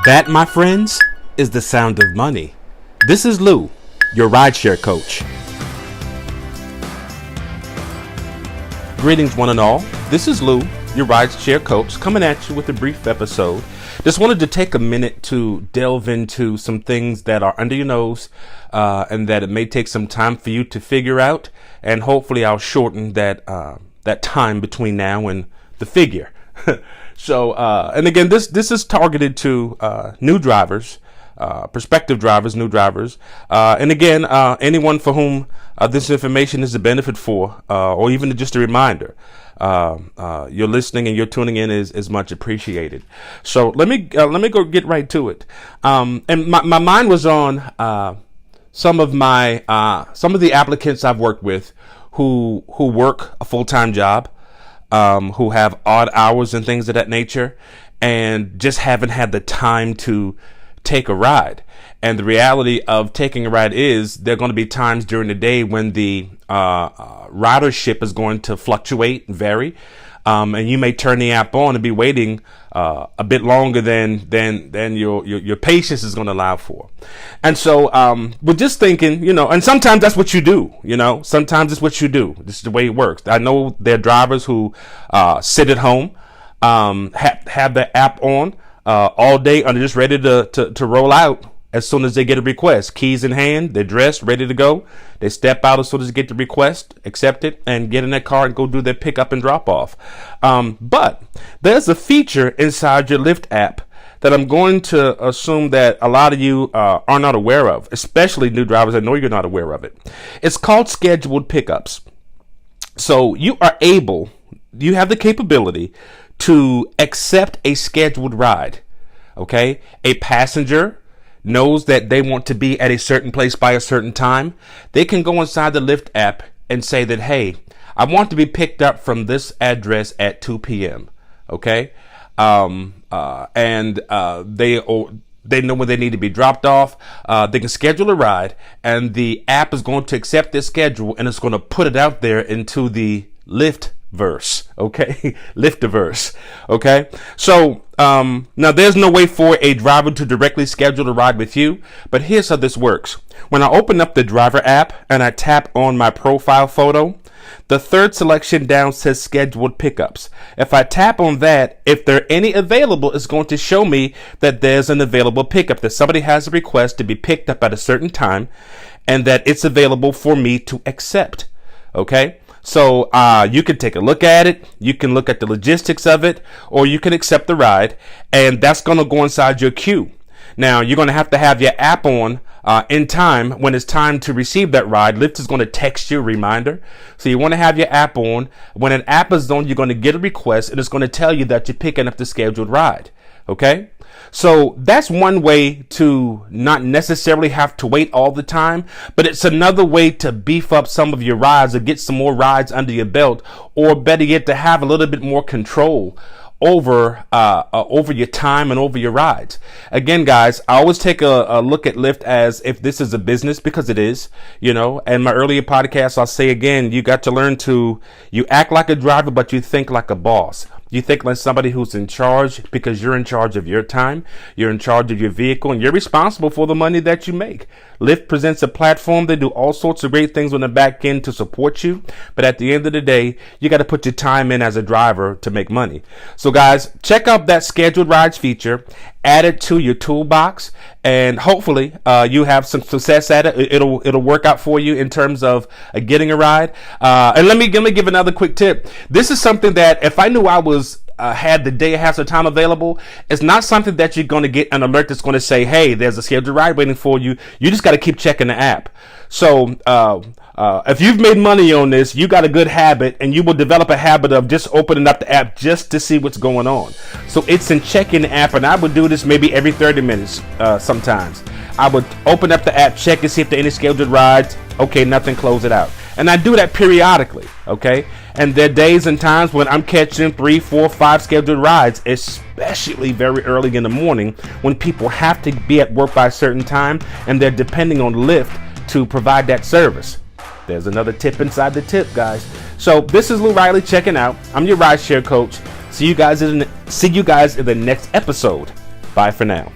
That, my friends, is the sound of money. This is Lou, your rideshare coach. Greetings, one and all. This is Lou, your rideshare coach, coming at you with a brief episode. Just wanted to take a minute to delve into some things that are under your nose and that it may take some time for you to figure out. And hopefully I'll shorten that time between now and the figure. So, and again, this is targeted to new drivers, prospective drivers, new drivers, and again, anyone for whom this information is a benefit for, or even just a reminder. You're listening and you're tuning in is much appreciated. So let me go get right to it. And my mind was on some of the applicants I've worked with who work a full-time job. Who have odd hours and things of that nature and just haven't had the time to take a ride. And the reality of taking a ride is there are going to be times during the day when the ridership is going to fluctuate and vary. And you may turn the app on and be waiting a bit longer than your patience is going to allow for. And so we're just thinking, and sometimes that's what you do, sometimes it's what you do. This is the way it works. I know there are drivers who sit at home, have the app on all day and are just ready to roll out as soon as they get a request. Keys in hand, they're dressed, ready to go. They step out as soon as they get the request, accept it, and get in their car and go do their pickup and drop off. But there's a feature inside your Lyft app that I'm going to assume that a lot of you are not aware of, especially new drivers. I know you're not aware of it. It's called scheduled pickups. So you have the capability to accept a scheduled ride. Okay? A passenger knows that they want to be at a certain place by a certain time. They can go inside the Lyft app and say that, hey, I want to be picked up from this address at 2 p.m. Okay? They know when they need to be dropped off. They can schedule a ride, and the app is going to accept their schedule, and it's going to put it out there into the Lyft verse. Okay? Lyftiverse. Okay? So, now there's no way for a driver to directly schedule a ride with you, but here's how this works. When I open up the driver app and I tap on my profile photo, the third selection down says scheduled pickups. If I tap on that, if there are any available, it's going to show me that there's an available pickup, that somebody has a request to be picked up at a certain time and that it's available for me to accept. Okay? So you can take a look at it, you can look at the logistics of it, or you can accept the ride, and that's going to go inside your queue. Now, you're going to have your app on in time. When it's time to receive that ride, Lyft is going to text you a reminder. So you want to have your app on. When an app is on, you're going to get a request, and it's going to tell you that you're picking up the scheduled ride. Okay? So that's one way to not necessarily have to wait all the time, but it's another way to beef up some of your rides or get some more rides under your belt, or better yet, to have a little bit more control over your time and over your rides. Again, guys, I always take a look at Lyft as if this is a business, because it is, and my earlier podcasts, I'll say again, you got to learn you act like a driver, but you think like a boss. You think like somebody who's in charge, because you're in charge of your time, you're in charge of your vehicle, and you're responsible for the money that you make. Lyft presents a platform. They do all sorts of great things on the back end to support you. But at the end of the day, you got to put your time in as a driver to make money. So guys, check out that scheduled rides feature, add it to your toolbox, and hopefully you have some success at it. It'll work out for you in terms of getting a ride. And let me give another quick tip. This is something that if I knew I was had the day half the time available, it's not something that you're going to get an alert that's going to say, hey, there's a scheduled ride waiting for you. You just got to keep checking the app. So if you've made money on this, you got a good habit, and you will develop a habit of just opening up the app just to see what's going on. So it's in checking the app, and I would do this maybe every 30 minutes sometimes. I would open up the app, check and see if there are any scheduled rides. Okay, nothing, close it out. And I do that periodically, okay? And there are days and times when I'm catching 3, 4, 5 scheduled rides, especially very early in the morning when people have to be at work by a certain time and they're depending on Lyft to provide that service. There's another tip inside the tip, guys. So this is Lou Riley checking out. I'm your rideshare coach. See you guys in the next episode. Bye for now.